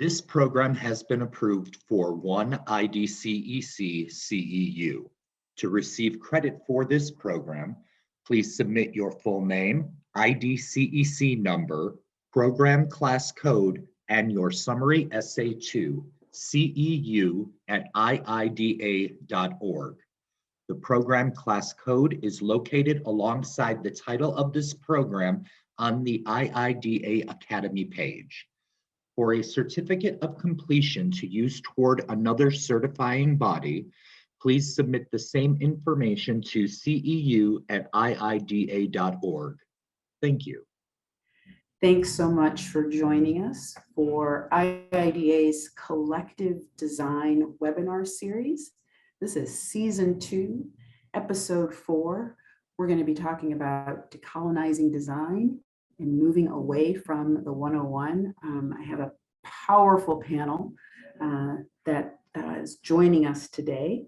This program has been approved for one IDCEC CEU. To receive credit for this program, please submit your full name, IDCEC number, program class code, and your summary essay to ceu@iida.org. The program class code is located alongside the title of this program on the IIDA Academy page. For a certificate of completion to use toward another certifying body, please submit the same information to ceu@iida.org. Thank you. Thanks so much for joining us for IIDA's Collective Design webinar series. This is season 2, episode 4. We're going to be talking about decolonizing design and moving away from the 101. I have a powerful panel that is joining us today.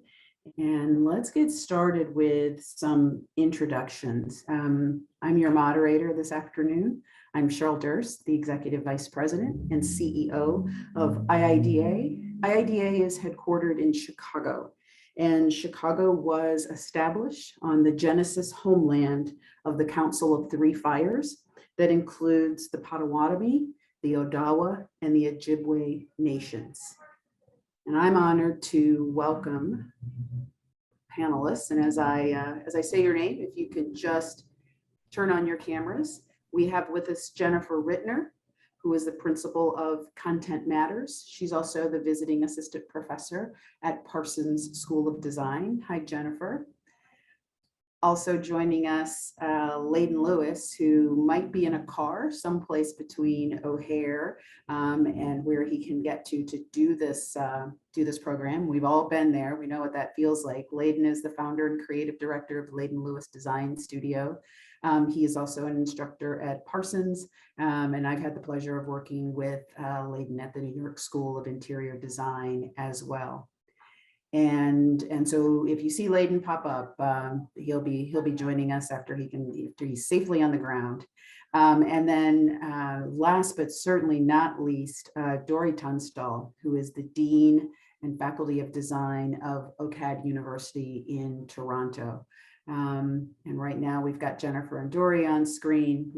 And let's get started with some introductions. I'm your moderator this afternoon. I'm Cheryl Durst, the Executive Vice President and CEO of IIDA. IIDA is headquartered in Chicago, and Chicago was established on the Genesis homeland of the Council of Three Fires that includes the Potawatomi, the Odawa, and the Ojibwe nations. And I'm honored to welcome panelists. And as I say your name, if you could just turn on your cameras. We have with us Jennifer Rittner, who is the principal of Content Matters. She's also the visiting assistant professor at Parsons School of Design. Hi, Jennifer. Also joining us, Layden Lewis, who might be in a car someplace between O'Hare and where he can get to do this program. We've all been there. We know what that feels like. Layden is the founder and creative director of Layden Lewis Design Studio. He is also an instructor at Parsons, and I've had the pleasure of working with Layden at the New York School of Interior Design as well. And so if you see Layden pop up, he'll be joining us after he's safely on the ground. And then last but certainly not least, Dory Tunstall, who is the Dean and Faculty of Design of OCAD University in Toronto. And right now we've got Jennifer and Dory on screen.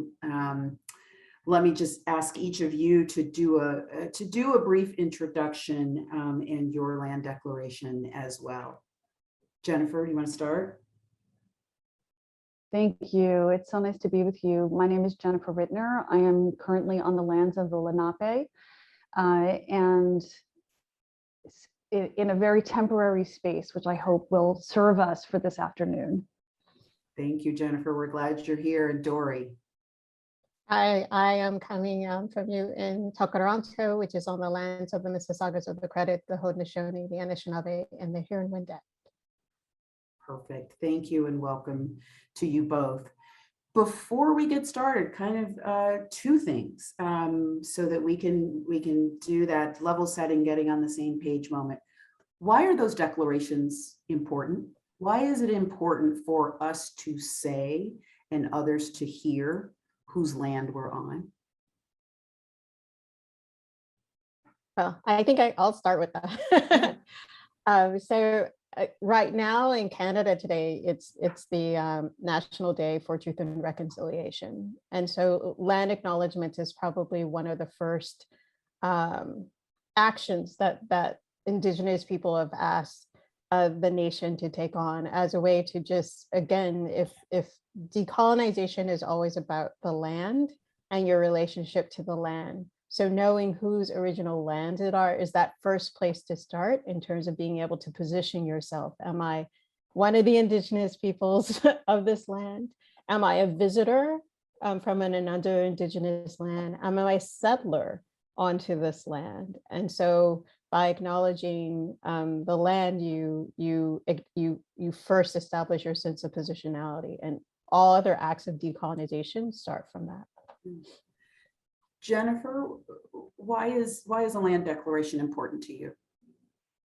Let me just ask each of you to do a brief introduction and your land declaration as well. Jennifer, you want to start? Thank you. It's so nice to be with you. My name is Jennifer Rittner. I am currently on the lands of the Lenape and in a very temporary space, which I hope will serve us for this afternoon. Thank you, Jennifer. We're glad you're here. And Dory. Hi, I am coming from you in Toronto, which is on the lands of the Mississaugas of the Credit, the Haudenosaunee, the Anishinaabe, and the Huron-Wendat. Perfect. Thank you and welcome to you both. Before we get started, kind of two things so that we can do that level setting, getting on the same page moment. Why are those declarations important? Why is it important for us to say and others to hear whose land we're on? Well, I think I'll start with that. Right now in Canada today, it's the National Day for Truth and Reconciliation. And so land acknowledgement is probably one of the first actions that Indigenous people have asked the nation to take on as a way to just, again, if decolonization is always about the land and your relationship to the land. So knowing whose original lands it are is that first place to start in terms of being able to position yourself. Am I one of the Indigenous peoples of this land? Am I a visitor from another Indigenous land? Am I a settler onto this land? And so by acknowledging the land, you first establish your sense of positionality, and all other acts of decolonization start from that. Jennifer, why is a land declaration important to you?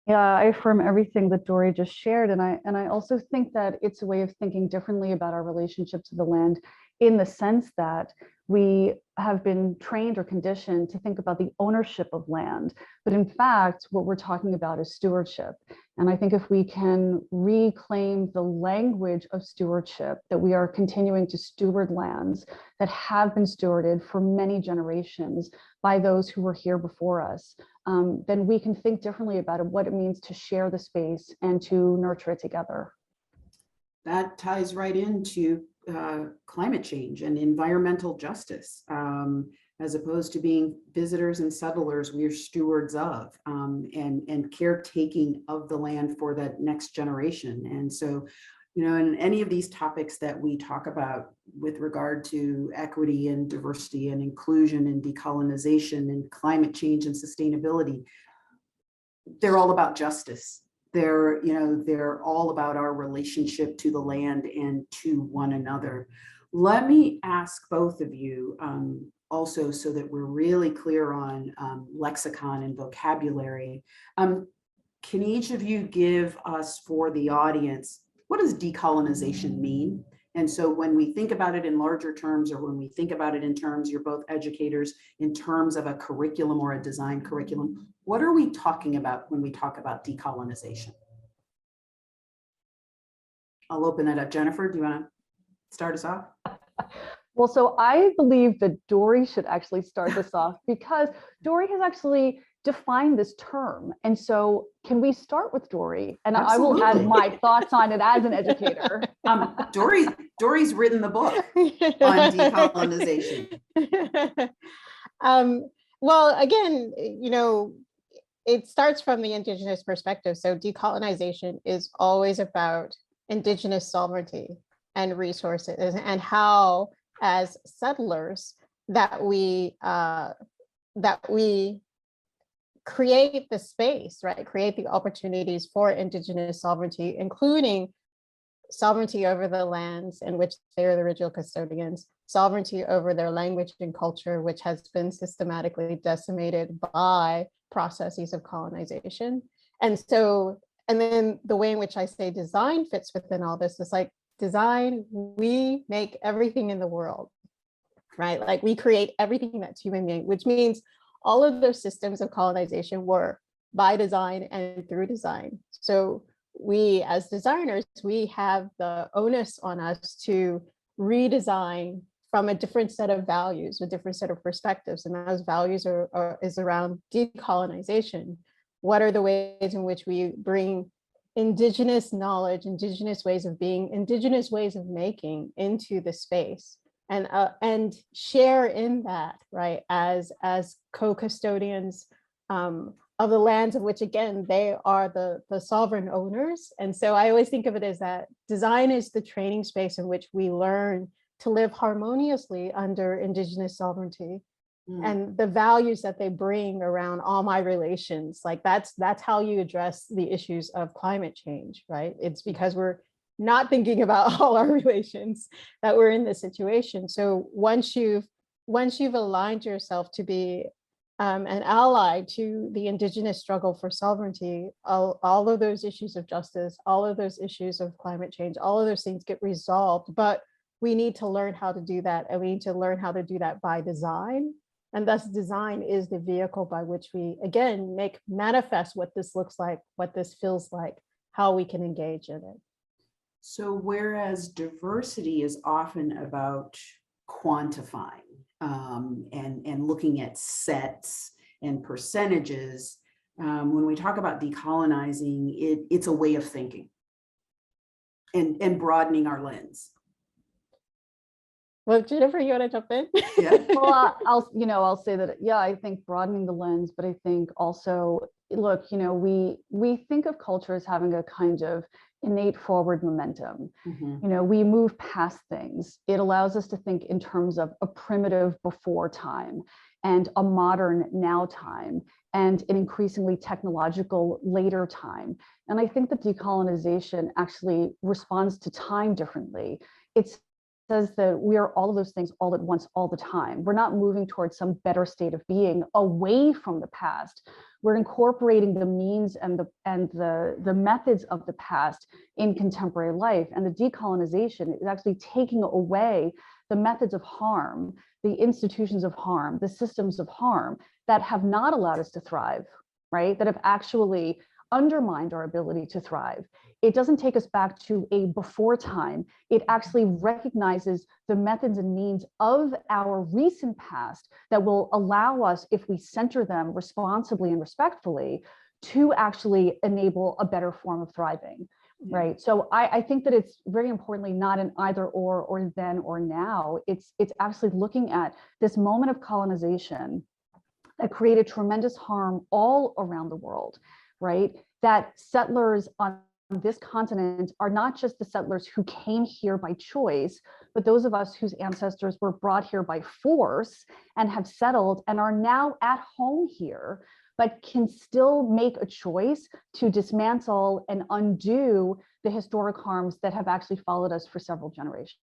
Yeah, I affirm everything that Dory just shared, and I also think that it's a way of thinking differently about our relationship to the land, in the sense that we have been trained or conditioned to think about the ownership of land. But in fact, what we're talking about is stewardship. And I think if we can reclaim the language of stewardship, that we are continuing to steward lands that have been stewarded for many generations by those who were here before us, then we can think differently about what it means to share the space and to nurture it together. That ties right into climate change and environmental justice. As opposed to being visitors and settlers, we're stewards of and caretaking of the land for that next generation. And so, in any of these topics that we talk about with regard to equity and diversity and inclusion and decolonization and climate change and sustainability, they're all about justice. They're all about our relationship to the land and to one another. Let me ask both of you also, so that we're really clear on lexicon and vocabulary. Can each of you give us, for the audience, what does decolonization mean? And so when we think about it in larger terms, or when we think about it in terms, you're both educators, in terms of a curriculum or a design curriculum, what are we talking about when we talk about decolonization? I'll open it up. Jennifer, do you want to start us off? Well, so I believe that Dory should actually start this off, because Dory has actually defined this term. And so can we start with Dory? And Absolutely. I will add my thoughts on it as an educator. Dory's written the book on decolonization. Well, again, it starts from the Indigenous perspective. So decolonization is always about Indigenous sovereignty and resources, and how, as settlers, that we create the space, right? Create the opportunities for Indigenous sovereignty, including sovereignty over the lands in which they are the original custodians, sovereignty over their language and culture, which has been systematically decimated by processes of colonization. And then the way in which I say design fits within all this is like, design, we make everything in the world, right? Like, we create everything that's human made, which means all of those systems of colonization were by design and through design. So we, as designers, we have the onus on us to redesign from a different set of values, a different set of perspectives. And those values is around decolonization. What are the ways in which we bring Indigenous knowledge, Indigenous ways of being, Indigenous ways of making into the space, and share in that, right, as co-custodians of the lands of which, again, they are the sovereign owners. And so I always think of it as that design is the training space in which we learn to live harmoniously under Indigenous sovereignty. And the values that they bring around all my relations, like that's how you address the issues of climate change, right? It's because we're not thinking about all our relations that we're in this situation. So once you've aligned yourself to be an ally to the Indigenous struggle for sovereignty, all of those issues of justice, all of those issues of climate change, all of those things get resolved. But we need to learn how to do that, and we need to learn how to do that by design. And thus design is the vehicle by which we, again, make manifest what this looks like, what this feels like, how we can engage in it. So whereas diversity is often about quantifying and looking at sets and percentages, when we talk about decolonizing, it's a way of thinking and broadening our lens. Well, Jennifer, you want to jump in? Yeah. Well, I'll say that, yeah, I think broadening the lens, but I think also, look, we think of culture as having a kind of innate forward momentum. We move past things. It allows us to think in terms of a primitive before time and a modern now time and an increasingly technological later time. And I think that decolonization actually responds to time differently. It says that we are all of those things all at once, all the time. We're not moving towards some better state of being away from the past. We're incorporating the means and the methods of the past in contemporary life. And the decolonization is actually taking away the methods of harm, the institutions of harm, the systems of harm that have not allowed us to thrive, right? That have actually undermined our ability to thrive. It doesn't take us back to a before time. It actually recognizes the methods and means of our recent past that will allow us, if we center them responsibly and respectfully, to actually enable a better form of thriving, right? So I think that it's very importantly not an either or then or now. It's actually looking at this moment of colonization that created tremendous harm all around the world, right? That settlers on this continent are not just the settlers who came here by choice, but those of us whose ancestors were brought here by force and have settled and are now at home here, but can still make a choice to dismantle and undo the historic harms that have actually followed us for several generations.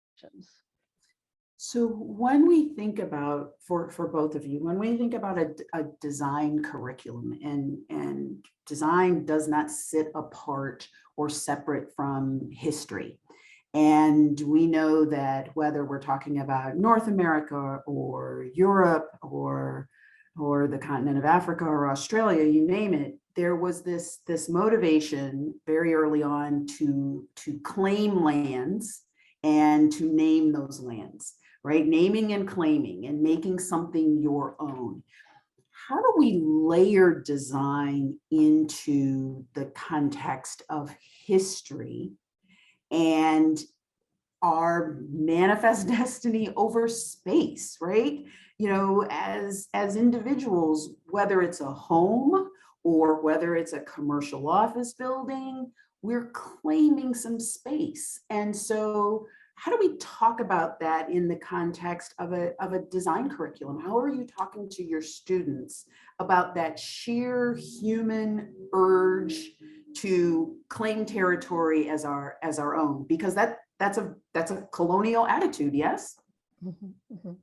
So when we think about, for both of you, when we think about a design curriculum, and design does not sit apart or separate from history. And we know that whether we're talking about North America or Europe or the continent of Africa or Australia, you name it, there was this motivation very early on to claim lands and to name those lands, right? Naming and claiming and making something your own. How do we layer design into the context of history and our manifest destiny over space, right? You know, as individuals, whether it's a home or whether it's a commercial office building, we're claiming some space. And so how do we talk about that in the context of a design curriculum? How are you talking to your students about that sheer human urge to claim territory as our own? Because that's a colonial attitude, yes? Mm-hmm, mm-hmm.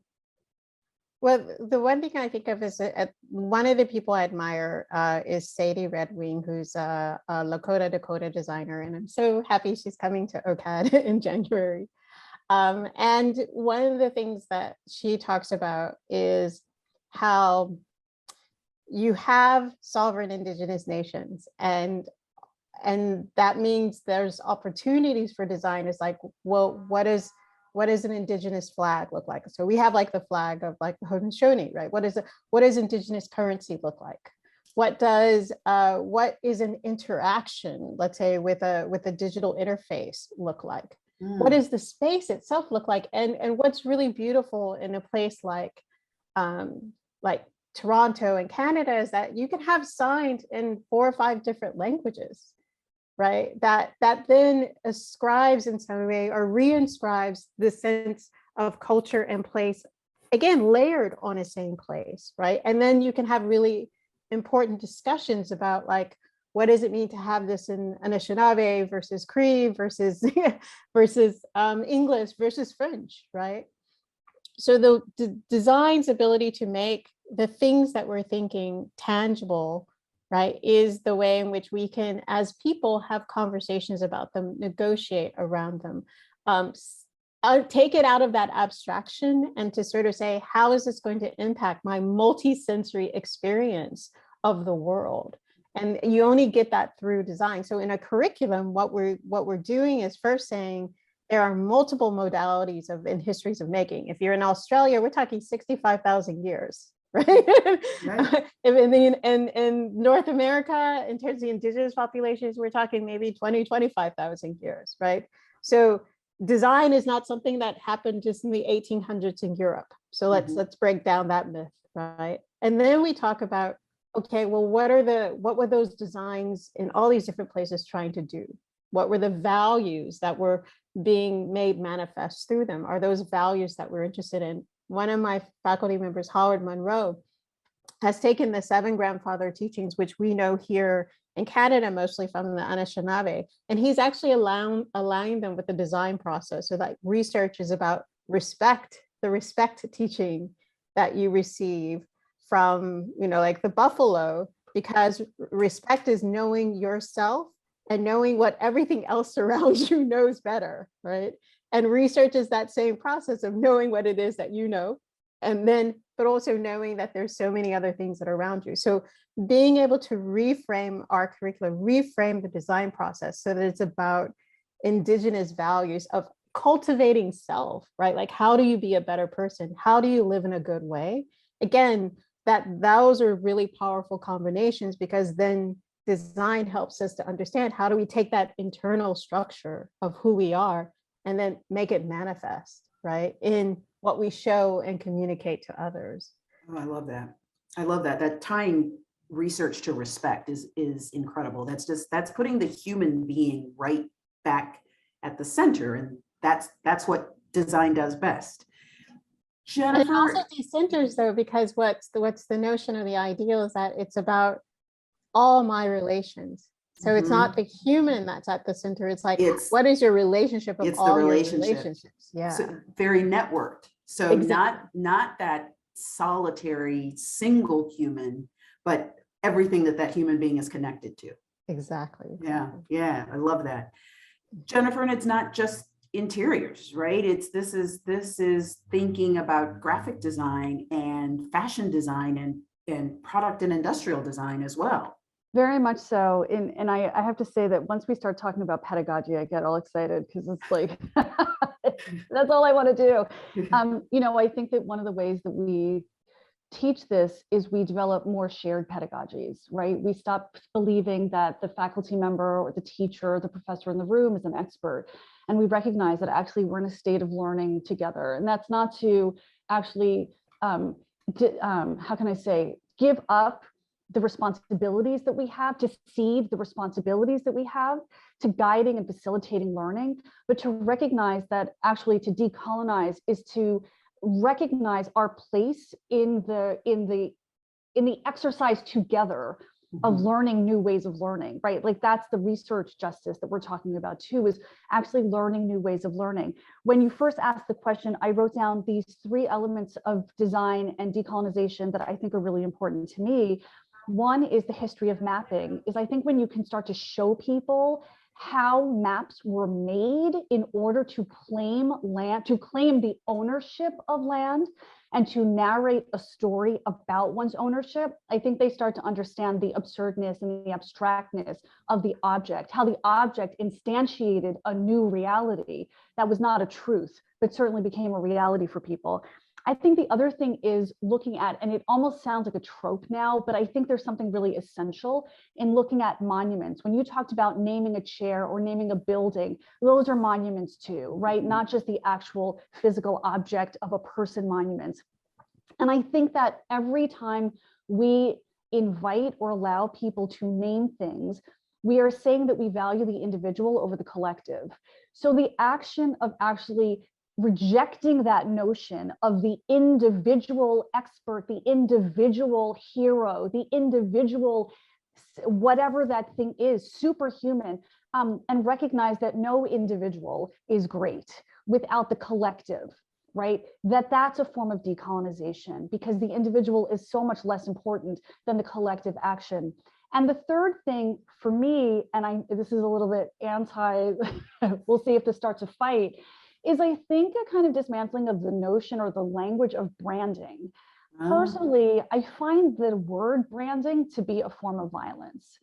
Well, the one thing I think of is one of the people I admire is Sadie Red Wing, who's a Lakota Dakota designer, and I'm so happy she's coming to OCAD in January. And one of the things that she talks about is how you have sovereign indigenous nations, and that means there's opportunities for design. It's like, well, what does an indigenous flag look like? So we have like the flag of like the Haudenosaunee, right? What does indigenous currency look like? What is an interaction, let's say, with a digital interface look like? What does the space itself look like? And what's really beautiful in a place like Toronto and Canada is that you can have signs in 4 or 5 different languages, right? That then ascribes in some way or reinscribes the sense of culture and place, again, layered on a same place, right? And then you can have really important discussions about like, what does it mean to have this in Anishinaabe versus Cree versus English versus French, right? So the design's ability to make the things that we're thinking tangible, right, is the way in which we can, as people, have conversations about them, negotiate around them, take it out of that abstraction and to sort of say, how is this going to impact my multi-sensory experience of the world? And you only get that through design. So in a curriculum, what we're doing is first saying there are multiple modalities in histories of making. If you're in Australia, we're talking 65,000 years, right? Right. In North America, in terms of the indigenous populations, we're talking maybe 25,000 years, right? So design is not something that happened just in the 1800s in Europe. So let's break down that myth, right? And then we talk about, okay, well, what were those designs in all these different places trying to do? What were the values that were being made manifest through them? Are those values that we're interested in? One of my faculty members, Howard Monroe, has taken the 7 grandfather teachings, which we know here in Canada, mostly from the Anishinaabe, and he's actually aligning them with the design process. So that research is about respect, the respect teaching that you receive from, like the buffalo, because respect is knowing yourself and knowing what everything else around you knows better, right? And research is that same process of knowing what it is that you know, and then, but also knowing that there's so many other things that are around you. So being able to reframe our curriculum, reframe the design process so that it's about Indigenous values of cultivating self, right? Like, how do you be a better person? How do you live in a good way? Again, those are really powerful combinations, because then design helps us to understand how do we take that internal structure of who we are and then make it manifest, right, in what we show and communicate to others. Oh, I love that. I love that. That tying research to respect is incredible. That's putting the human being right back at the center, and that's what design does best. And it also Jennifer, decenters, though, because what's the notion or the ideal is that it's about all my relations. So it's not the human that's at the center. It's like, It's what is your relationship of it's the all your relationship. relationships? Yeah, so very networked. So exactly. not that solitary single human, but everything that human being is connected to. Exactly. Yeah, I love that. Jennifer, and it's not just interiors, right? This is thinking about graphic design and fashion design and product and industrial design as well. Very much so. And I have to say that once we start talking about pedagogy, I get all excited because it's like, that's all I want to do. I think that one of the ways that we teach this is we develop more shared pedagogies, right? We stop believing that the faculty member or the teacher or the professor in the room is an expert. And we recognize that actually we're in a state of learning together. And that's not to actually, how can I say, give up the responsibilities that we have, to cede the responsibilities that we have to guiding and facilitating learning, but to recognize that actually to decolonize is to recognize our place in the exercise together of learning new ways of learning, right? Like that's the research justice that we're talking about too, is actually learning new ways of learning. When you first asked the question, I wrote down these 3 elements of design and decolonization that I think are really important to me. One is the history of mapping, is I think when you can start to show people how maps were made in order to claim land, to claim the ownership of land, and to narrate a story about one's ownership, I think they start to understand the absurdness and the abstractness of the object, how the object instantiated a new reality that was not a truth, but certainly became a reality for people. I think the other thing is looking at, and it almost sounds like a trope now, but I think there's something really essential in looking at monuments. When you talked about naming a chair or naming a building, those are monuments too, right? Not just the actual physical object of a person monuments. And I think that every time we invite or allow people to name things, we are saying that we value the individual over the collective. So the action of actually rejecting that notion of the individual expert, the individual hero, the individual, whatever that thing is, superhuman, and recognize that no individual is great without the collective, right? That's a form of decolonization, because the individual is so much less important than the collective action. And the third thing for me, and this is a little bit anti, we'll see if this starts a fight, is I think a kind of dismantling of the notion or the language of branding. Personally, I find the word branding to be a form of violence.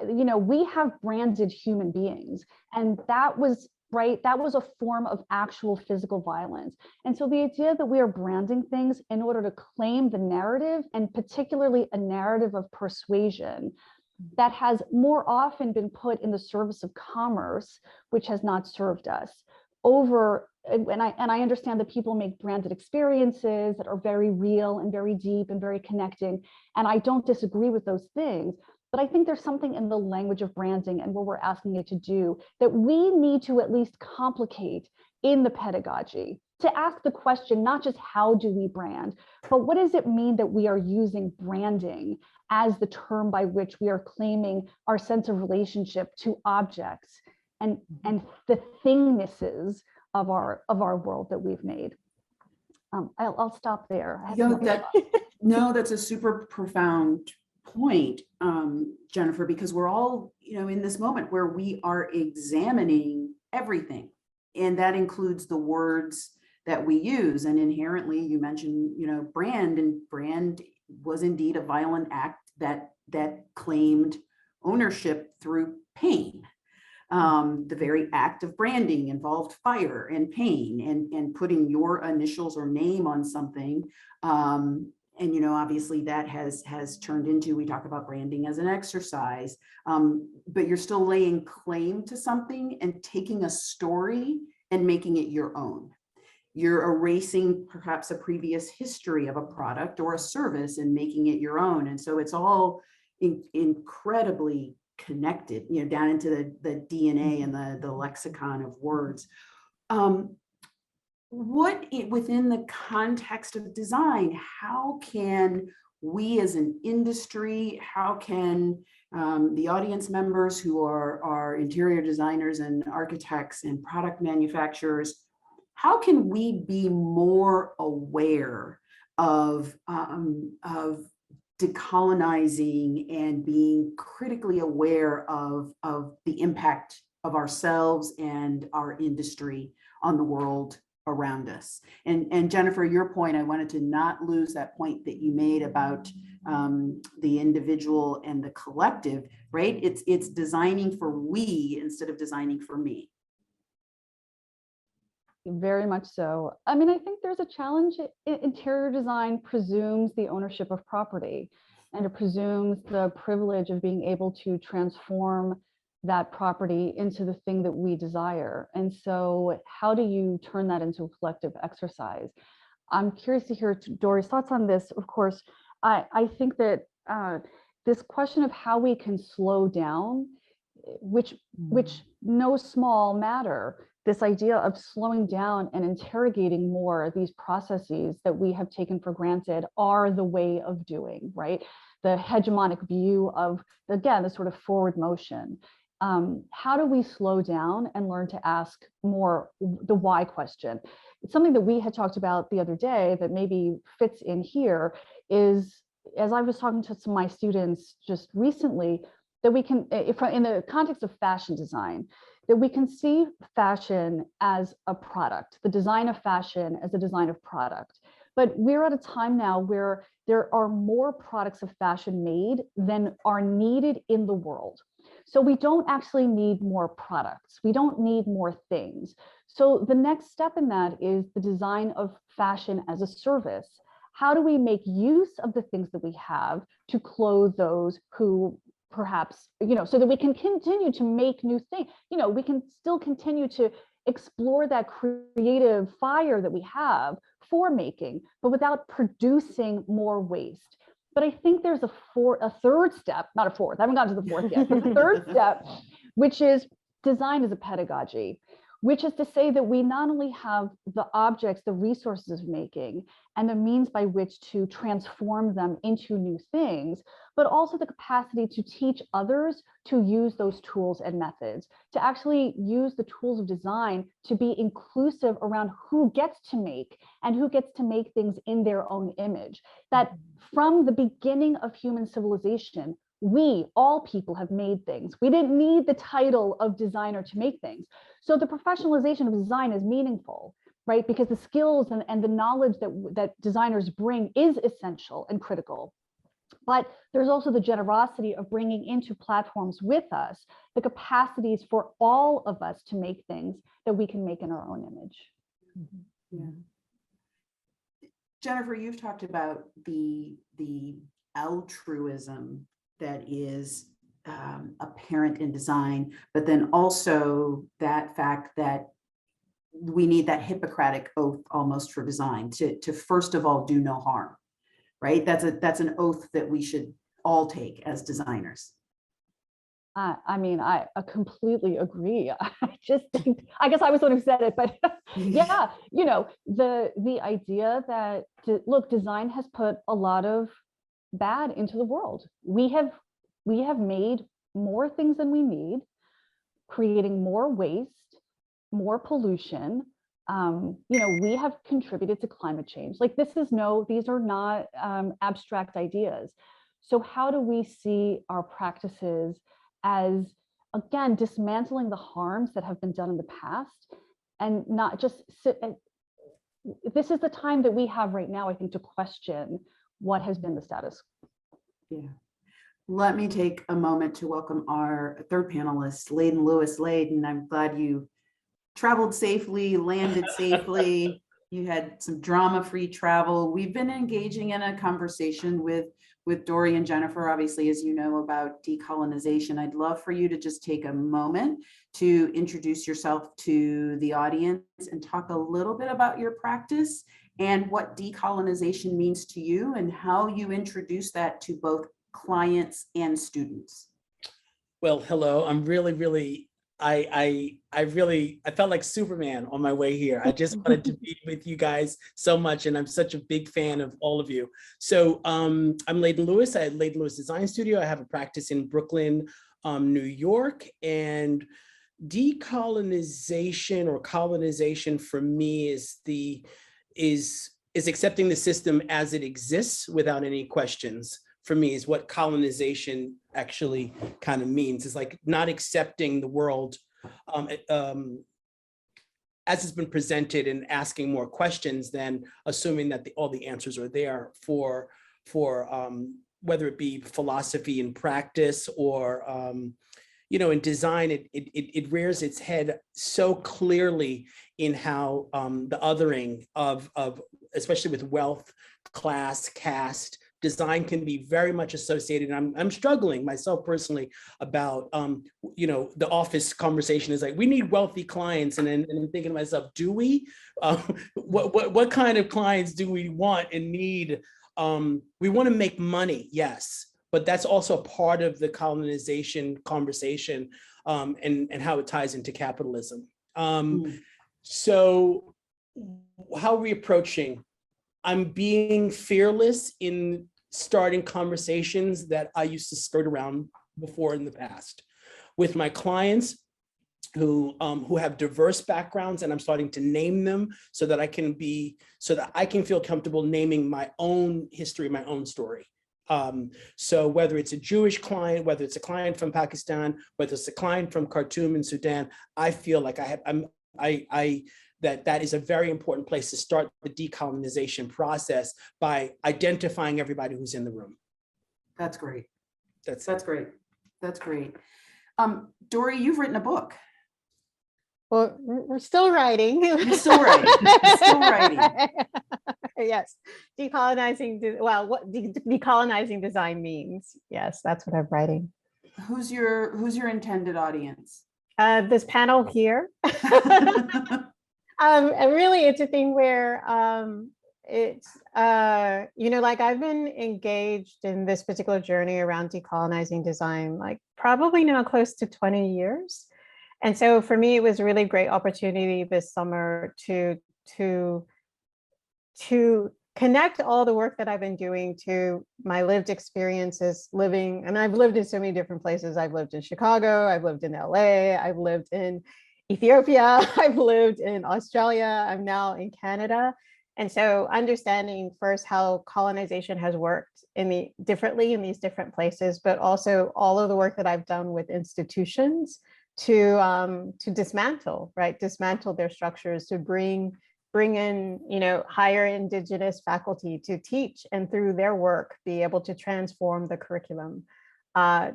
We have branded human beings, and that was right. That was a form of actual physical violence. And so the idea that we are branding things in order to claim the narrative, and particularly a narrative of persuasion, that has more often been put in the service of commerce, which has not served us. And I understand that people make branded experiences that are very real and very deep and very connecting. And I don't disagree with those things, but I think there's something in the language of branding and what we're asking it to do that we need to at least complicate in the pedagogy, to ask the question, not just how do we brand, but what does it mean that we are using branding as the term by which we are claiming our sense of relationship to objects and the thingnesses of our world that we've made. I'll stop there. That's a super profound point, Jennifer, because we're all, in this moment where we are examining everything and that includes the words that we use. And inherently, you mentioned, brand, and brand was indeed a violent act that claimed ownership through pain. The very act of branding involved fire and pain and putting your initials or name on something. And obviously that has turned into, we talk about branding as an exercise, but you're still laying claim to something and taking a story and making it your own. You're erasing perhaps a previous history of a product or a service and making it your own. And so it's all incredibly connected, down into the DNA and the lexicon of words. Within the context of design, how can we as an industry, how can the audience members who are interior designers and architects and product manufacturers, how can we be more aware of decolonizing and being critically aware of the impact of ourselves and our industry on the world around us? And Jennifer, your point, I wanted to not lose that point that you made about the individual and the collective, right? It's designing for we instead of designing for me. Very much so. I mean, I think there's a challenge. Interior design presumes the ownership of property, and it presumes the privilege of being able to transform that property into the thing that we desire. And so how do you turn that into a collective exercise? I'm curious to hear Dory's thoughts on this. Of course, I think that this question of how we can slow down, which no small matter, this idea of slowing down and interrogating more these processes that we have taken for granted are the way of doing, right? The hegemonic view of, again, the sort of forward motion. How do we slow down and learn to ask more the why question? It's something that we had talked about the other day that maybe fits in here is, as I was talking to some of my students just recently, that we can, in the context of fashion design, that we can see fashion as a product, the design of fashion as a design of product. But we're at a time now where there are more products of fashion made than are needed in the world. So we don't actually need more products. We don't need more things. So the next step in that is the design of fashion as a service. How do we make use of the things that we have to clothe those who perhaps, so that we can continue to make new things, we can still continue to explore that creative fire that we have for making, but without producing more waste. But I think there's a third step, not a fourth, I haven't gotten to the fourth yet, but the third step, which is design as a pedagogy, which is to say that we not only have the objects, the resources of making, and the means by which to transform them into new things, but also the capacity to teach others to use those tools and methods, to actually use the tools of design to be inclusive around who gets to make and who gets to make things in their own image. That from the beginning of human civilization, we, all people, have made things. We didn't need the title of designer to make things. So the professionalization of design is meaningful, right? Because the skills and the knowledge that designers bring is essential and critical. But there's also the generosity of bringing into platforms with us the capacities for all of us to make things that we can make in our own image. Yeah. Jennifer, you've talked about the altruism that is apparent in design, but then also that fact that we need that Hippocratic oath almost for design to first of all do no harm, right? That's an oath that we should all take as designers. I mean, I completely agree. I guess I was the one who said it, but yeah, the idea that, look, design has put a lot of bad into the world. We have made more things than we need, creating more waste, more pollution. We have contributed to climate change. Like these are not abstract ideas. So how do we see our practices as, again, dismantling the harms that have been done in the past and not just sit. And this is the time that we have right now, I think, to question what has been the status. Yeah. Let me take a moment to welcome our third panelist, Layden Lewis. Layden, I'm glad you traveled safely, landed safely. You had some drama-free travel. We've been engaging in a conversation with Dory and Jennifer, obviously, as you know, about decolonization. I'd love for you to just take a moment to introduce yourself to the audience and talk a little bit about your practice and what decolonization means to you and how you introduce that to both clients and students. Well, hello. I'm really, I felt like Superman on my way here. I just wanted to be with you guys so much, and I'm such a big fan of all of you. So I'm Layden Lewis. I had Layden Lewis Design Studio. I have a practice in Brooklyn, New York, and decolonization or colonization for me is accepting the system as it exists without any questions. For me, is what colonization actually kind of means. It's like not accepting the world as it's been presented and asking more questions than assuming that all the answers are there for whether it be philosophy and practice or in design. It rears its head so clearly in how the othering of especially with wealth, class, caste, design can be very much associated. I'm struggling myself personally about, the office conversation is like, we need wealthy clients. And I'm thinking to myself, do we? What kind of clients do we want and need? We want to make money, yes, but that's also part of the colonization conversation and how it ties into capitalism. So how are we approaching? I'm being fearless in starting conversations that I used to skirt around before in the past with my clients who have diverse backgrounds, and I'm starting to name them so that I can feel comfortable naming my own history, my own story. So whether it's a Jewish client, whether it's a client from Pakistan, whether it's a client from Khartoum in Sudan, I feel like that is a very important place to start the decolonization process by identifying everybody who's in the room. That's great. That's great. That's great. Dory, you've written a book. Well, we're still writing. You're still writing. You're still writing. Yes, decolonizing. Well, what decolonizing design means. Yes, that's what I'm writing. Who's your intended audience? This panel here. And really, it's a thing where it's like I've been engaged in this particular journey around decolonizing design, like probably now close to 20 years. And so for me, it was a really great opportunity this summer to connect all the work that I've been doing to my lived experiences living. And I've lived in so many different places. I've lived in Chicago, I've lived in LA, I've lived in Ethiopia, I've lived in Australia, I'm now in Canada. And so understanding first how colonization has worked differently in these different places, but also all of the work that I've done with institutions to dismantle their structures, to bring in, higher Indigenous faculty to teach, and through their work, be able to transform the curriculum,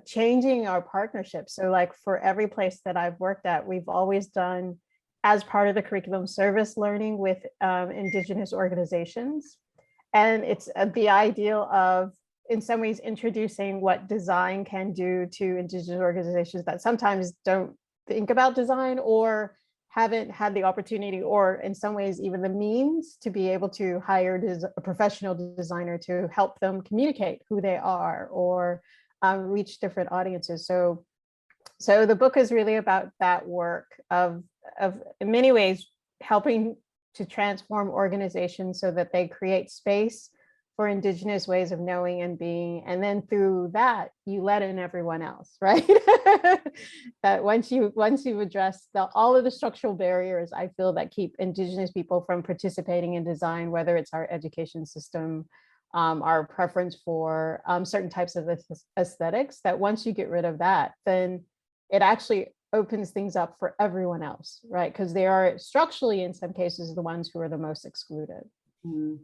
changing our partnerships. So like for every place that I've worked at, we've always done, as part of the curriculum, service learning with Indigenous organizations. And it's the ideal of, in some ways, introducing what design can do to Indigenous organizations that sometimes don't think about design or haven't had the opportunity, or in some ways even the means, to be able to hire a professional designer to help them communicate who they are or reach different audiences. So the book is really about that work of in many ways helping to transform organizations so that they create space for Indigenous ways of knowing and being, and then through that you let in everyone else, right? That once you address all of the structural barriers, I feel, that keep Indigenous people from participating in design, whether it's our education system, our preference for certain types of aesthetics, that once you get rid of that, then it actually opens things up for everyone else, right? Because they are structurally, in some cases, the ones who are the most excluded. Mm.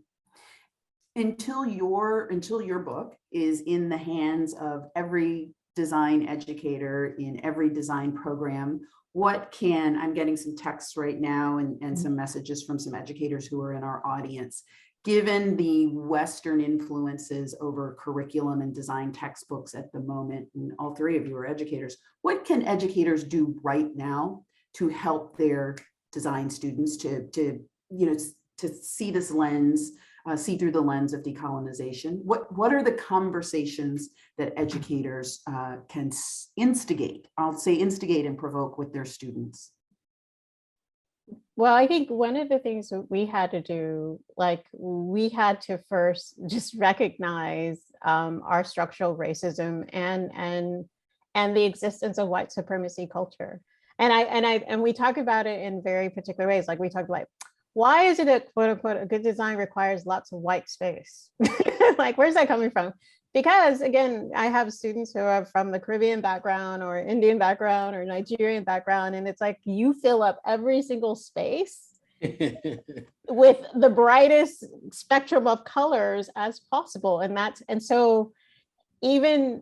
Until your book is in the hands of every design educator in every design program, I'm getting some texts right now and some messages from some educators who are in our audience. Given the Western influences over curriculum and design textbooks at the moment, and all three of you are educators, what can educators do right now to help their design students to see this lens, see through the lens of decolonization? What are the conversations that educators can instigate? I'll say instigate and provoke with their students. Well, I think one of the things that we had to do, like we had to first just recognize our structural racism and the existence of white supremacy culture. And we talk about it in very particular ways. Like we talked like, why is it a quote unquote a good design requires lots of white space? Like, where's that coming from? Because again, I have students who are from the Caribbean background or Indian background or Nigerian background. And it's like, you fill up every single space with the brightest spectrum of colors as possible. And so even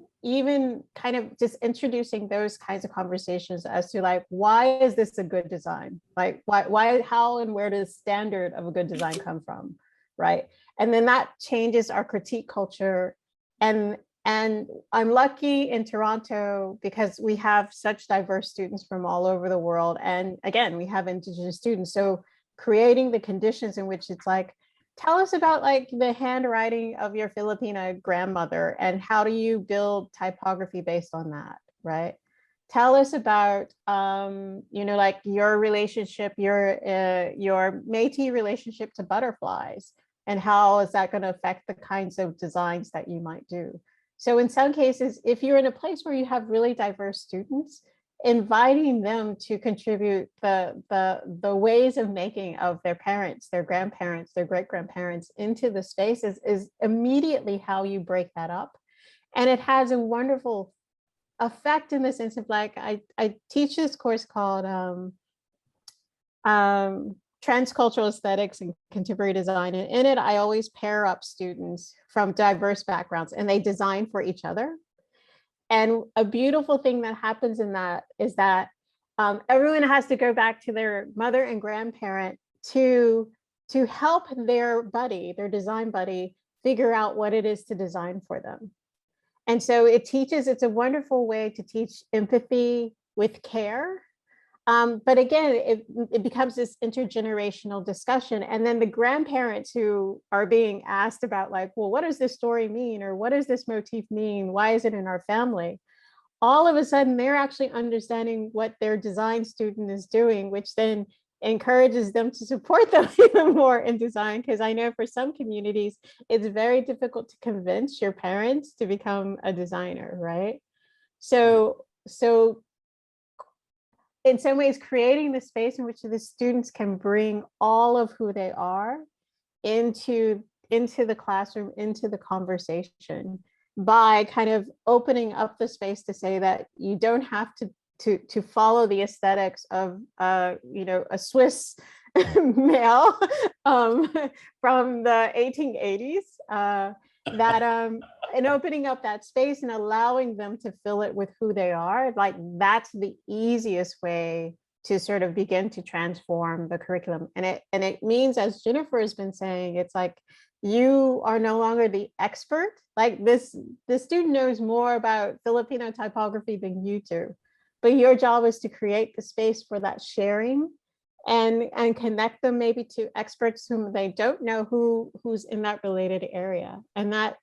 kind of just introducing those kinds of conversations as to like, why is this a good design? Like why, how, and where does the standard of a good design come from, right? And then that changes our critique culture. And I'm lucky in Toronto because we have such diverse students from all over the world. And again, we have Indigenous students. So creating the conditions in which it's like, tell us about like the handwriting of your Filipina grandmother and how do you build typography based on that, right? Tell us about, like your relationship, your Métis relationship to butterflies, and how is that going to affect the kinds of designs that you might do? So in some cases, if you're in a place where you have really diverse students, inviting them to contribute the ways of making of their parents, their grandparents, their great-grandparents into the space is immediately how you break that up. And it has a wonderful effect in the sense of like, I teach this course called Transcultural Aesthetics and Contemporary Design. And in it, I always pair up students from diverse backgrounds and they design for each other. And a beautiful thing that happens in that is that everyone has to go back to their mother and grandparent to help their buddy, their design buddy, figure out what it is to design for them. And so it's a wonderful way to teach empathy with care. But again, it becomes this intergenerational discussion. And then the grandparents who are being asked about like, well, what does this story mean? Or what does this motif mean? Why is it in our family? All of a sudden, they're actually understanding what their design student is doing, which then encourages them to support them even more in design. Because I know for some communities, it's very difficult to convince your parents to become a designer, right? So in some ways, creating the space in which the students can bring all of who they are into the classroom, into the conversation, by kind of opening up the space to say that you don't have to follow the aesthetics of a Swiss male from the 1880s. And opening up that space and allowing them to fill it with who they are, like that's the easiest way to sort of begin to transform the curriculum. And it means, as Jennifer has been saying, it's like you are no longer the expert. Like the student knows more about Filipino typography than you do, but your job is to create the space for that sharing and connect them maybe to experts whom they don't know who's in that related area. And that,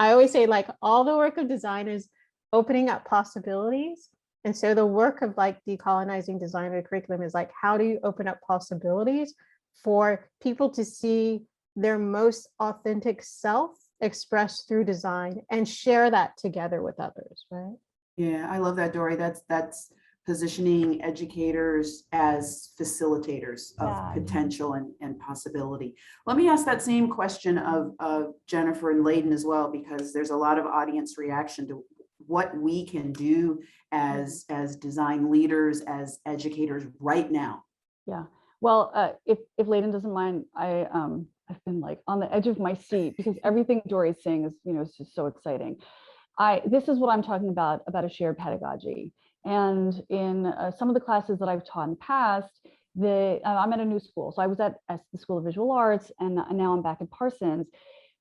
I always say, like all the work of design is opening up possibilities. And so the work of like decolonizing design of the curriculum is like, how do you open up possibilities for people to see their most authentic self expressed through design and share that together with others, right? Yeah, I love that, Dory. That's positioning educators as facilitators of potential and possibility. Let me ask that same question of Jennifer and Layden as well, because there's a lot of audience reaction to what we can do as design leaders, as educators right now. Yeah. Well, if Layden doesn't mind, I've been like on the edge of my seat because everything Dory's saying is, is just so exciting. This is what I'm talking about a shared pedagogy. And in some of the classes that I've taught in the past, I'm at a new school. So I was at the School of Visual Arts, and now I'm back at Parsons.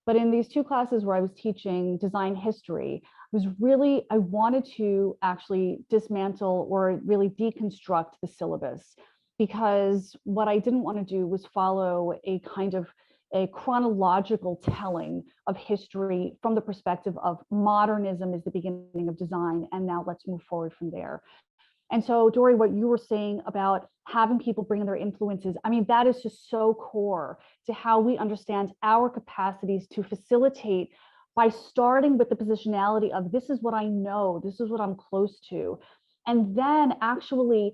But in these two classes where I was teaching design history, I wanted to actually dismantle or really deconstruct the syllabus, because what I didn't want to do was follow a kind of a chronological telling of history from the perspective of modernism is the beginning of design, and now let's move forward from there. And so, Dory, what you were saying about having people bring in their influences, I mean, that is just so core to how we understand our capacities to facilitate by starting with the positionality of this is what I know, this is what I'm close to, and then actually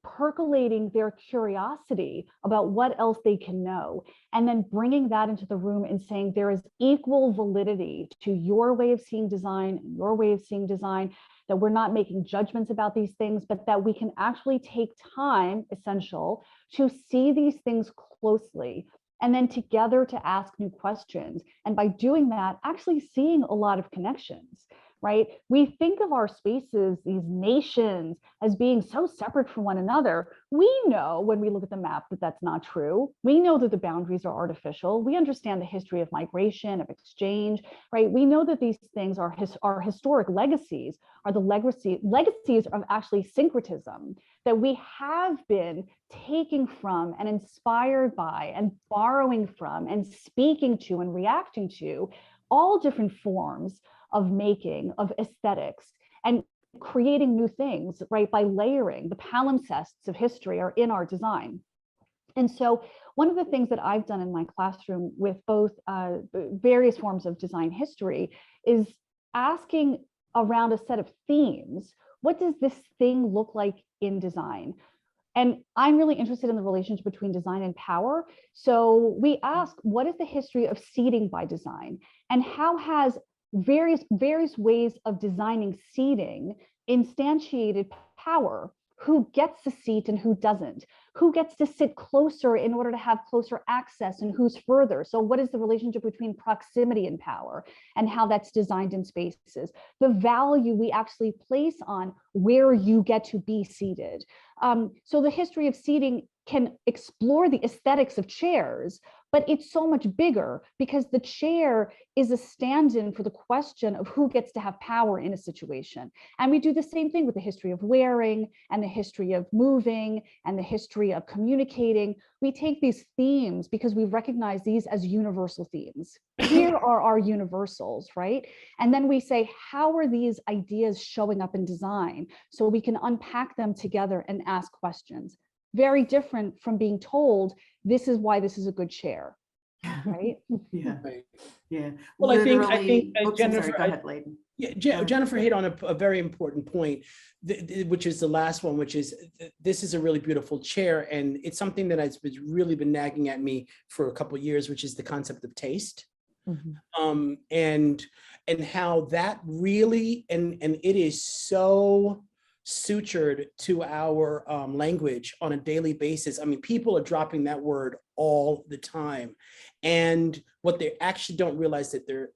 percolating their curiosity about what else they can know, and then bringing that into the room and saying there is equal validity to your way of seeing design and your way of seeing design, that we're not making judgments about these things, but that we can actually take time, essential, to see these things closely, and then together to ask new questions. And by doing that, actually seeing a lot of connections. Right? We think of our spaces, these nations, as being so separate from one another. We know when we look at the map that that's not true. We know that the boundaries are artificial. We understand the history of migration, of exchange, right? We know that these things are historic legacies, are the legacies of actually syncretism that we have been taking from and inspired by and borrowing from and speaking to and reacting to all different forms of making, of aesthetics, and creating new things, right? By layering. The palimpsests of history are in our design. And so one of the things that I've done in my classroom with both various forms of design history is asking around a set of themes. What does this thing look like in design? And I'm really interested in the relationship between design and power. So we ask, what is the history of seating by design? And how has various ways of designing seating instantiated power? Who gets to seat and who doesn't? Who gets to sit closer in order to have closer access, and who's further? So what is the relationship between proximity and power, and how that's designed in spaces? The value we actually place on where you get to be seated. So the history of seating can explore the aesthetics of chairs, but it's so much bigger because the chair is a stand-in for the question of who gets to have power in a situation. And we do the same thing with the history of wearing and the history of moving and the history of communicating. We take these themes because we recognize these as universal themes. Here are our universals, right? And then we say, how are these ideas showing up in design? So we can unpack them together and ask questions. Very different from being told, this is why this is a good chair, right? Yeah, Right. yeah. Well, I think Oops, Jennifer, go ahead, Layden. Yeah, Jennifer hit on a very important point, which is the last one, which is this is a really beautiful chair, and it's something that has really been nagging at me for a couple of years, which is the concept of taste. Mm-hmm. And how that really and it is so sutured to our language on a daily basis. I mean, people are dropping that word all the time, and what they actually don't realize that they're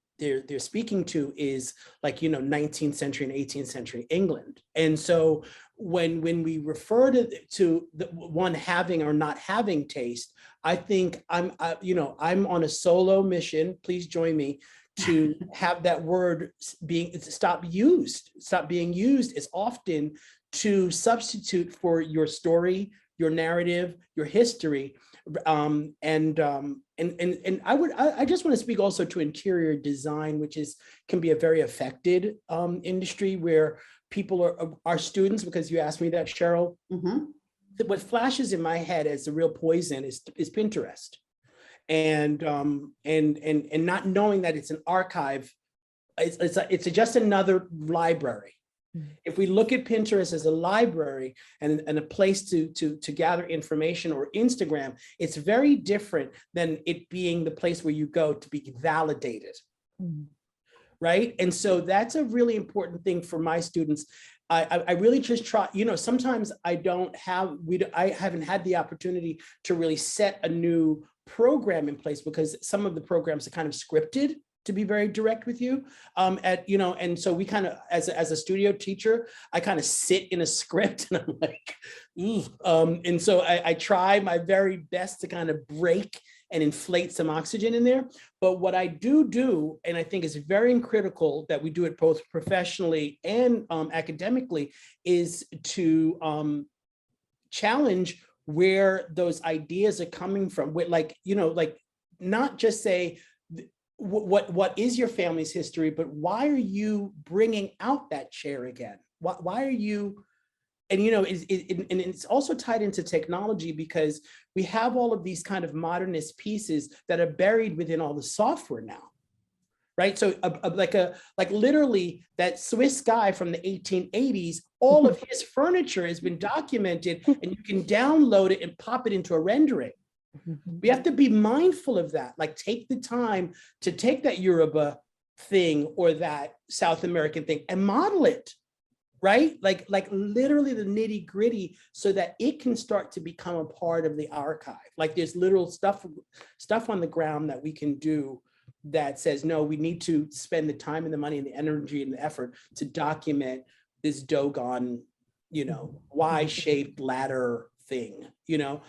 speaking to is, like, 19th century and 18th century England. And so when we refer to the one having or not having taste, I think I'm on a solo mission. Please join me to have that word stop being used as often to substitute for your story, your narrative, your history. And I just want to speak also to interior design, which can be a very affected industry where people are students, because you asked me that, Cheryl. Mm-hmm. What flashes in my head as the real poison is Pinterest. And not knowing that it's an archive, it's just another library. If we look at Pinterest as a library and a place to gather information, or Instagram, it's very different than it being the place where you go to be validated. right? And so that's a really important thing for my students. I really just try, sometimes I haven't had the opportunity to really set a new program in place because some of the programs are kind of scripted, to be very direct with you. And so we kind of, as a studio teacher, I kind of sit in a script and I'm like, and so I try my very best to kind of break and inflate some oxygen in there. But what I do, and I think is very critical that we do it both professionally and academically, is to challenge where those ideas are coming from. Like not just say, what is your family's history, but why are you bringing out that chair again? Why are you? And it's also tied into technology because we have all of these kind of modernist pieces that are buried within all the software now, right? So like literally that Swiss guy from the 1880s, all of his furniture has been documented, and you can download it and pop it into a rendering. We have to be mindful of that. Like, take the time to take that Yoruba thing or that South American thing and model it, right? Like literally the nitty gritty, so that it can start to become a part of the archive. Like, there's literal stuff on the ground that we can do that says, no, we need to spend the time and the money and the energy and the effort to document this Dogon, Y-shaped ladder thing, so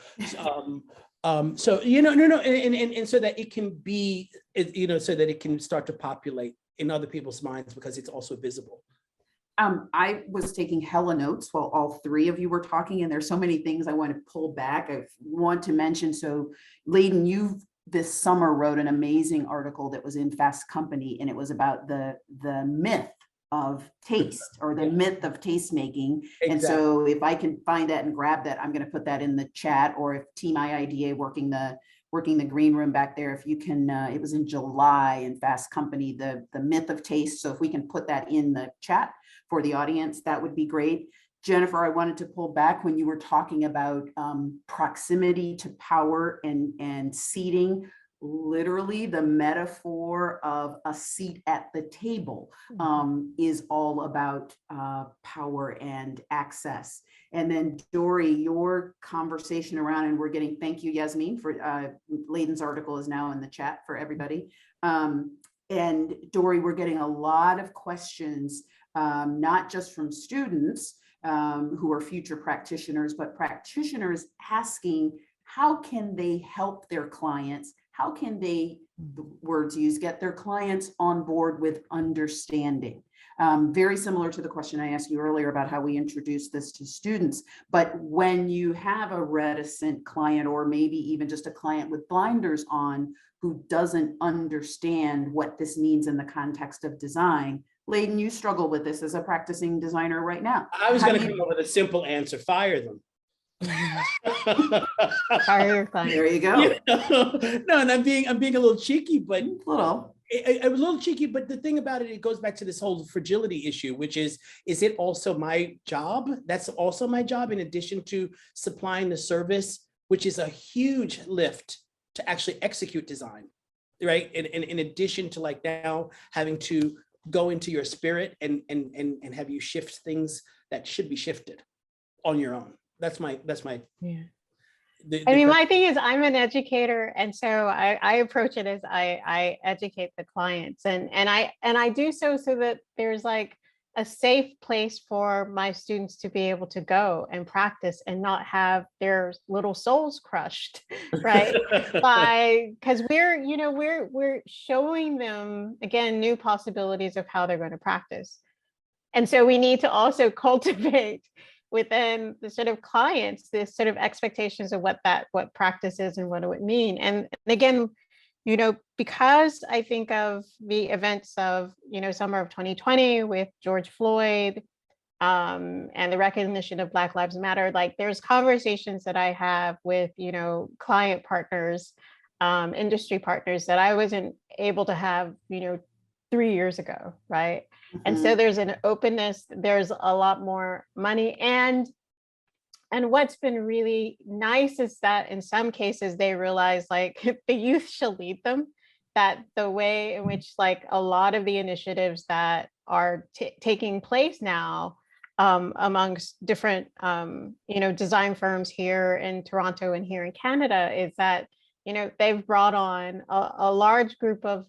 and so that it can be, so that it can start to populate in other people's minds because it's also visible. I was taking hella notes while all three of you were talking, and there's so many things I want to pull back. I want to mention, so Layden, you this summer wrote an amazing article that was in Fast Company, and it was about the myth of taste, or the myth of taste making. Exactly. And so if I can find that and grab that, I'm going to put that in the chat, or if Team IIDA working the green room back there, if you can, it was in July in Fast Company, the myth of taste. So if we can put that in the chat for the audience, that would be great. Jennifer, I wanted to pull back when you were talking about proximity to power and seating. Literally, the metaphor of a seat at the table is all about power and access. And then Dory, your conversation around, and we're getting, thank you, Yasmin, for Layden's article is now in the chat for everybody. And Dory, we're getting a lot of questions, not just from students who are future practitioners, but practitioners asking, how can they help their clients? How can they, the words used, get their clients on board with understanding? Very similar to the question I asked you earlier about how we introduce this to students. But when you have a reticent client, or maybe even just a client with blinders on, who doesn't understand what this means in the context of design, Layden, you struggle with this as a practicing designer right now. I was going to come up with a simple answer: fire them. There you go. No, and I'm being a little cheeky, but a little cheeky. But the thing about it, it goes back to this whole fragility issue, which is it also my job? That's also my job, in addition to supplying the service, which is a huge lift to actually execute design, right? And in addition to, like, now having to go into your spirit and have you shift things that should be shifted on your own. That's my yeah. My thing is, I'm an educator, and so I approach it as I educate the clients, and I do so that there's like a safe place for my students to be able to go and practice and not have their little souls crushed, right? Because we're showing them, again, new possibilities of how they're going to practice. And so we need to also cultivate within the sort of clients, this sort of expectations of what practice is and what it would mean. And again, because I think of the events of, summer of 2020 with George Floyd and the recognition of Black Lives Matter, like, there's conversations that I have with, client partners, industry partners, that I wasn't able to have, 3 years ago, right? And so there's an openness, there's a lot more money. And what's been really nice is that in some cases they realize, like, the youth shall lead them. that the way in which like a lot of the initiatives that are taking place now amongst different design firms here in Toronto and here in Canada is that they've brought on a large group of,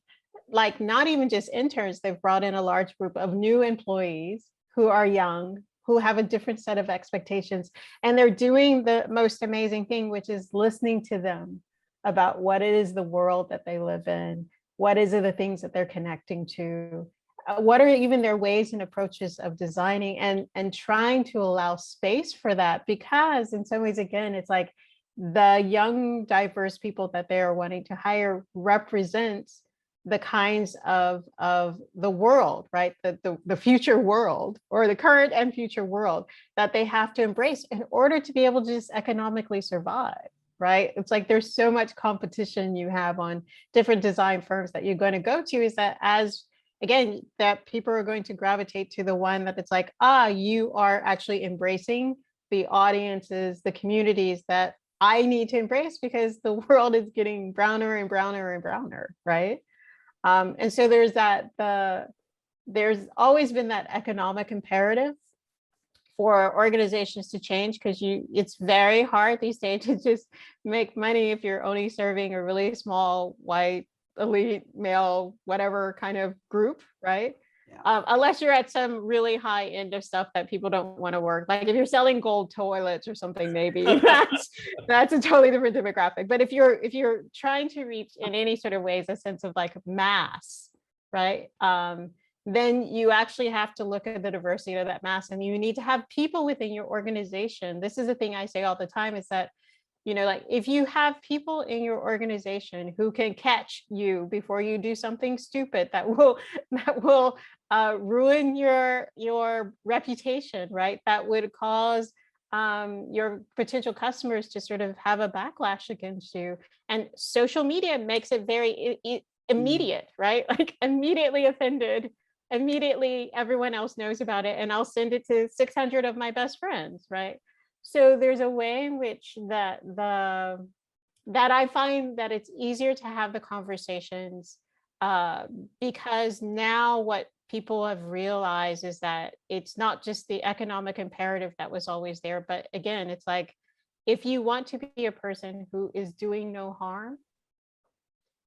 like, not even just interns, they've brought in a large group of new employees who are young, who have a different set of expectations, and they're doing the most amazing thing, which is listening to them about what it is the world that they live in, what is it the things that they're connecting to, what are even their ways and approaches of designing, and trying to allow space for that, because in some ways, again, it's like the young diverse people that they are wanting to hire represents the kinds of the world, right? The future world, or the current and future world, that they have to embrace in order to be able to just economically survive, right? It's like there's so much competition you have on different design firms that you're going to go to, is that as again, that people are going to gravitate to the one that it's like, you are actually embracing the audiences, the communities that I need to embrace, because the world is getting browner and browner and browner, right? And so there's there's always been that economic imperative for organizations to change, because it's very hard these days to just make money if you're only serving a really small white elite male whatever kind of group, right? Yeah. Unless you're at some really high end of stuff that people don't want to work, like if you're selling gold toilets or something, maybe that's a totally different demographic. But if you're trying to reach in any sort of ways a sense of like mass, right, then you actually have to look at the diversity of that mass, and you need to have people within your organization. This is a thing I say all the time, is that like if you have people in your organization who can catch you before you do something stupid that will ruin your reputation, right? That would cause your potential customers to sort of have a backlash against you. And social media makes it very immediate, right? Like immediately offended, immediately everyone else knows about it, and I'll send it to 600 of my best friends, right? So there's a way in which that I find that it's easier to have the conversations, because now what people have realized is that it's not just the economic imperative that was always there, but again, it's like, if you want to be a person who is doing no harm,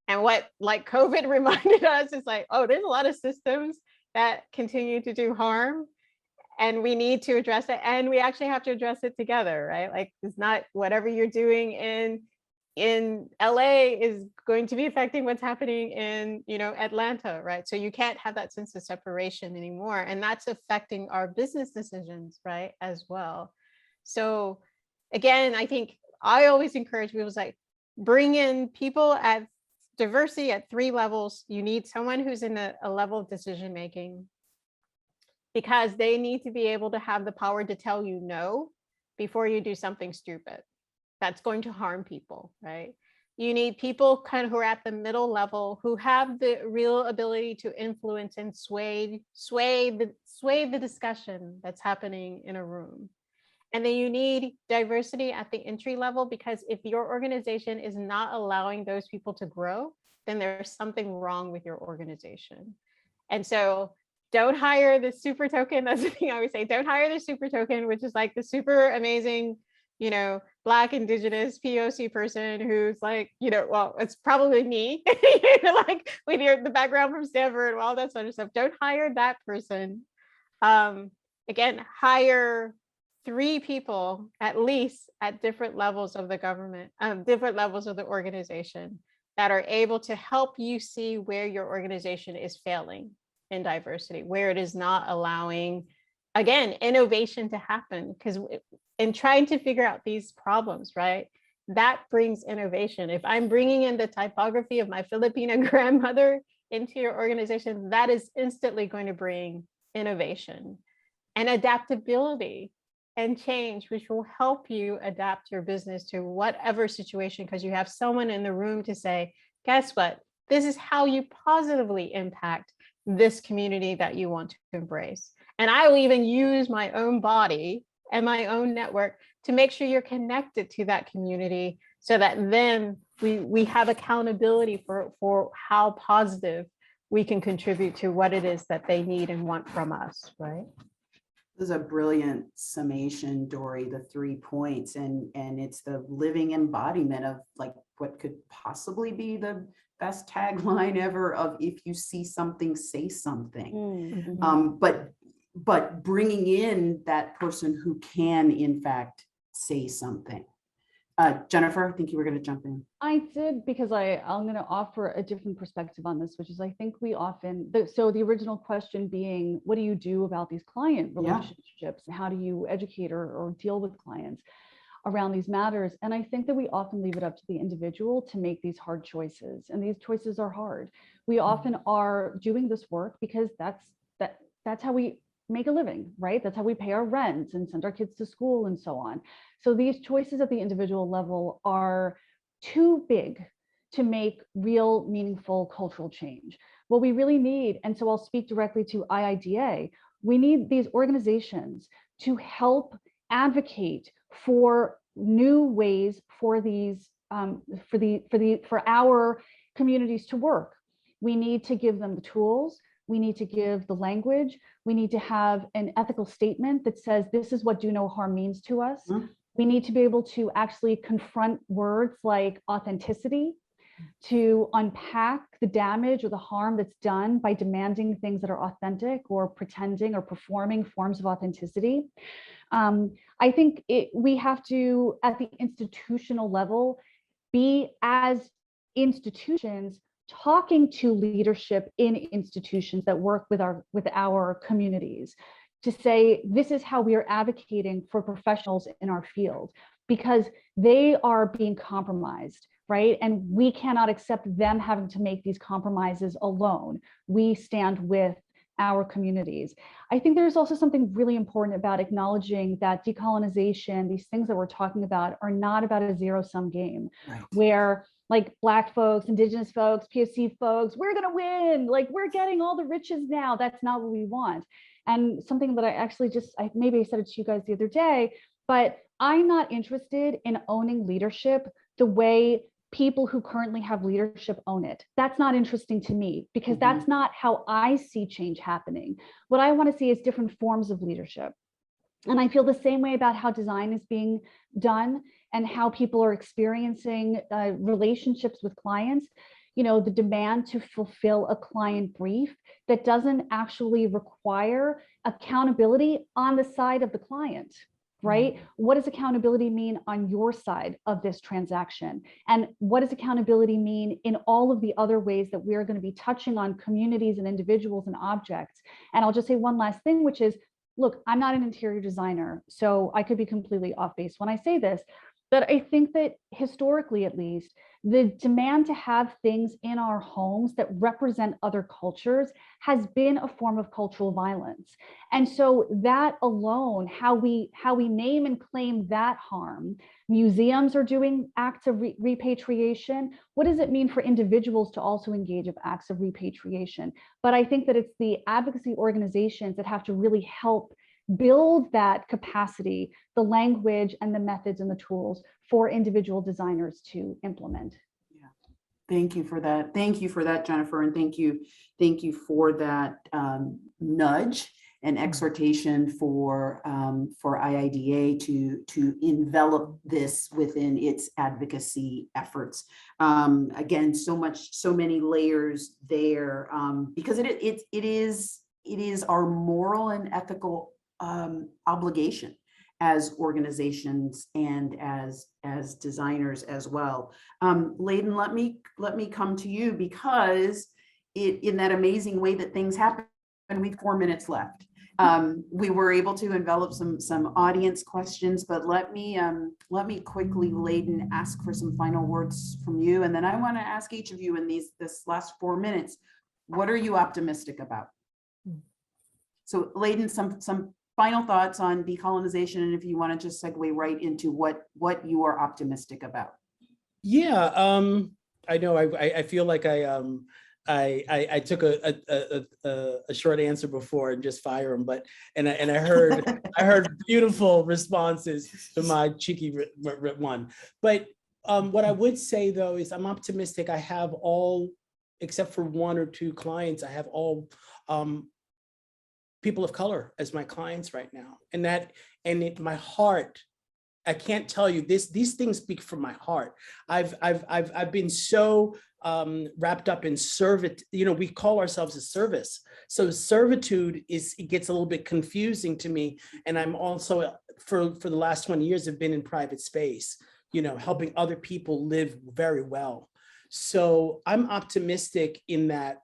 and what like COVID reminded us is like, oh, there's a lot of systems that continue to do harm, and we need to address it, and we actually have to address it together, right? Like, it's not whatever you're doing in LA is going to be affecting what's happening in Atlanta, right? So you can't have that sense of separation anymore, and that's affecting our business decisions, right, as well. So again, I think I always encourage people to like bring in people at diversity at 3 levels. You need someone who's in a level of decision making, because they need to be able to have the power to tell you no before you do something stupid that's going to harm people, right? You need people kind of who are at the middle level, who have the real ability to influence and sway the discussion that's happening in a room. And then you need diversity at the entry level, because if your organization is not allowing those people to grow, then there's something wrong with your organization. And so don't hire the super token. That's the thing I always say. Don't hire the super token, which is like the super amazing, Black, Indigenous, POC person who's like, well, it's probably me, like with the background from Stanford and all that sort of stuff. Don't hire that person. Again, hire 3 people at least at different levels of the government, different levels of the organization, that are able to help you see where your organization is failing in diversity, where it is not allowing, again, innovation to happen. Because in trying to figure out these problems, right, that brings innovation. If I'm bringing in the typography of my Filipina grandmother into your organization, that is instantly going to bring innovation and adaptability and change, which will help you adapt your business to whatever situation, because you have someone in the room to say, guess what? This is how you positively impact this community that you want to embrace. And I will even use my own body and my own network to make sure you're connected to that community, so that then we have accountability for how positive we can contribute to what it is that they need and want from us, right? This is a brilliant summation, Dory, the 3 points, and it's the living embodiment of like what could possibly be the best tagline ever of if you see something, say something. Mm-hmm. But bringing in that person who can in fact say something. Jennifer, I think you were going to jump in. I did, because I'm going to offer a different perspective on this, which is I think we often, so the original question being, what do you do about these client relationships? And how do you educate or deal with clients around these matters? And I think that we often leave it up to the individual to make these hard choices. And these choices are hard. We often are doing this work because that's how we make a living, right? That's how we pay our rent and send our kids to school and so on. So these choices at the individual level are too big to make real, meaningful cultural change. What we really need, and so I'll speak directly to IIDA, we need these organizations to help advocate for new ways for these for our communities to work. We need to give them the tools. We need to give the language. We need to have an ethical statement that says this is what do no harm means to us. Mm-hmm. We need to be able to actually confront words like authenticity, to unpack the damage or the harm that's done by demanding things that are authentic or pretending or performing forms of authenticity. I think we have to, at the institutional level, be as institutions talking to leadership in institutions that work with our communities to say, this is how we are advocating for professionals in our field, because they are being compromised, right? And we cannot accept them having to make these compromises alone. We stand with our communities. I think there's also something really important about acknowledging that decolonization, these things that we're talking about, are not about a zero-sum game, right, where like Black folks, Indigenous folks, POC folks, we're gonna win, like we're getting all the riches now. That's not what we want. And something that I actually maybe I said it to you guys the other day, but I'm not interested in owning leadership the way people who currently have leadership own it. That's not interesting to me, because that's not how I see change happening. What I want to see is different forms of leadership. And I feel the same way about how design is being done and how people are experiencing relationships with clients. You know, the demand to fulfill a client brief that doesn't actually require accountability on the side of the client, right? What does accountability mean on your side of this transaction? And what does accountability mean in all of the other ways that we're going to be touching on communities and individuals and objects? And I'll just say one last thing, which is, look, I'm not an interior designer, so I could be completely off base when I say this, but I think that historically, at least, the demand to have things in our homes that represent other cultures has been a form of cultural violence. And so that alone, how we name and claim that harm, museums are doing acts of repatriation. What does it mean for individuals to also engage in acts of repatriation? But I think that it's the advocacy organizations that have to really help build that capacity, the language and the methods and the tools for individual designers to implement. Yeah. Thank you for that. Thank you for that, Jennifer. And thank you for that nudge and exhortation for IIDA to envelop this within its advocacy efforts. Again, so many layers there, because it is our moral and ethical obligation as organizations and as designers as well. Layden, let me come to you, because in that amazing way that things happen, we have 4 minutes left. We were able to envelop some audience questions, but let me quickly, Layden, ask for some final words from you, and then I want to ask each of you in this last 4 minutes, what are you optimistic about? So Layden, some final thoughts on decolonization, and if you want to just segue right into what you are optimistic about. Yeah, I know. I feel like I took a short answer before and just fire them, but I heard beautiful responses to my cheeky one. But What I would say though is I'm optimistic. I have all, except for 1 or 2 clients, I have all people of color as my clients right now. And my heart, I can't tell you this, these things speak from my heart. I've been so wrapped up in we call ourselves a service. So servitude it gets a little bit confusing to me. And I'm also, for the last 20 years, have been in private space, helping other people live very well. So I'm optimistic in that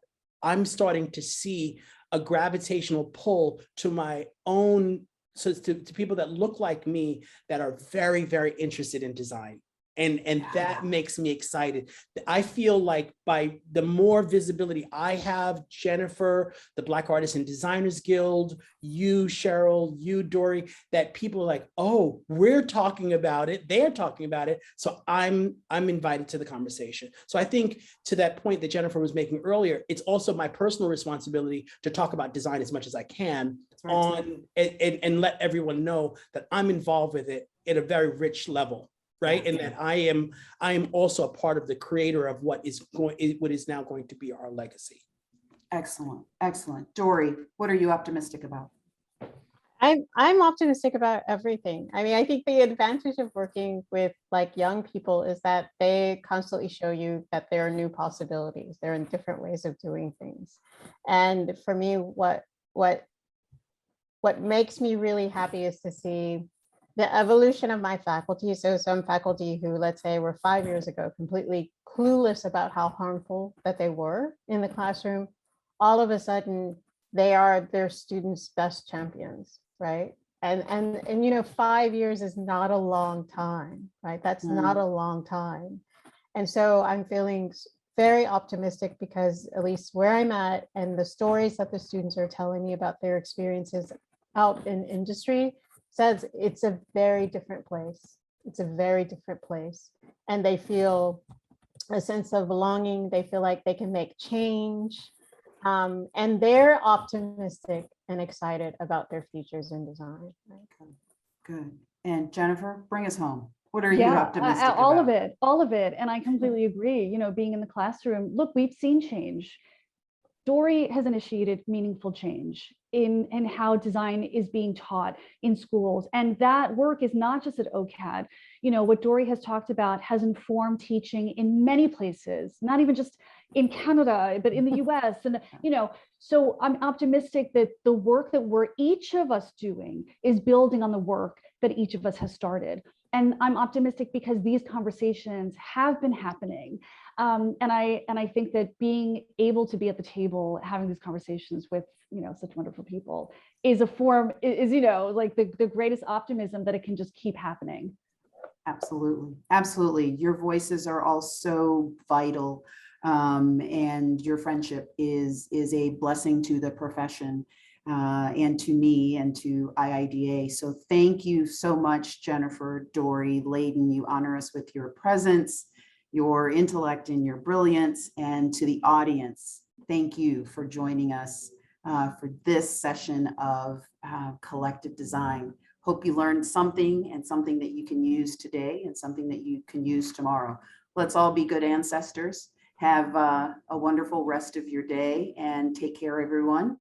I'm starting to see a gravitational pull to my own, so to people that look like me that are very, very interested in design. And that makes me excited. I feel like by the more visibility I have, Jennifer, the Black Artists and Designers Guild, you, Cheryl, you, Dory, that people are like, oh, we're talking about it, they're talking about it. So I'm invited to the conversation. So I think to that point that Jennifer was making earlier, it's also my personal responsibility to talk about design as much as I can and let everyone know that I'm involved with it at a very rich level. Right. And that I am also a part of the creator of what is now going to be our legacy. Excellent. Excellent. Dory, what are you optimistic about? I'm optimistic about everything. I mean, I think the advantage of working with like young people is that they constantly show you that there are new possibilities. There are different ways of doing things. And for me, what makes me really happy is to see the evolution of my faculty. So some faculty who, let's say, were 5 years ago completely clueless about how harmful that they were in the classroom, all of a sudden they are their students' best champions, right? And 5 years is not a long time, right? That's not a long time. And so I'm feeling very optimistic because at least where I'm at and the stories that the students are telling me about their experiences out in industry says it's a very different place. It's a very different place. And they feel a sense of belonging. They feel like they can make change. And they're optimistic and excited about their futures in design. Good. And Jennifer, bring us home. What are you Yeah, optimistic about? all of it. And I completely agree. Being in the classroom, look, we've seen change. Dory has initiated meaningful change in how design is being taught in schools. And that work is not just at OCAD. What Dory has talked about has informed teaching in many places, not even just in Canada, but in the US. And, so I'm optimistic that the work that we're each of us doing is building on the work that each of us has started. And I'm optimistic because these conversations have been happening. And I think that being able to be at the table, having these conversations with, such wonderful people is like the greatest optimism that it can just keep happening. Absolutely. Absolutely. Your voices are all so vital. And your friendship is a blessing to the profession and to me and to IIDA. So thank you so much, Jennifer, Dory, Layden. You honor us with your presence, your intellect, and your brilliance. And to the audience, thank you for joining us for this session of collective design. Hope you learned something and something that you can use today and something that you can use tomorrow. Let's all be good ancestors. Have a wonderful rest of your day and take care, everyone.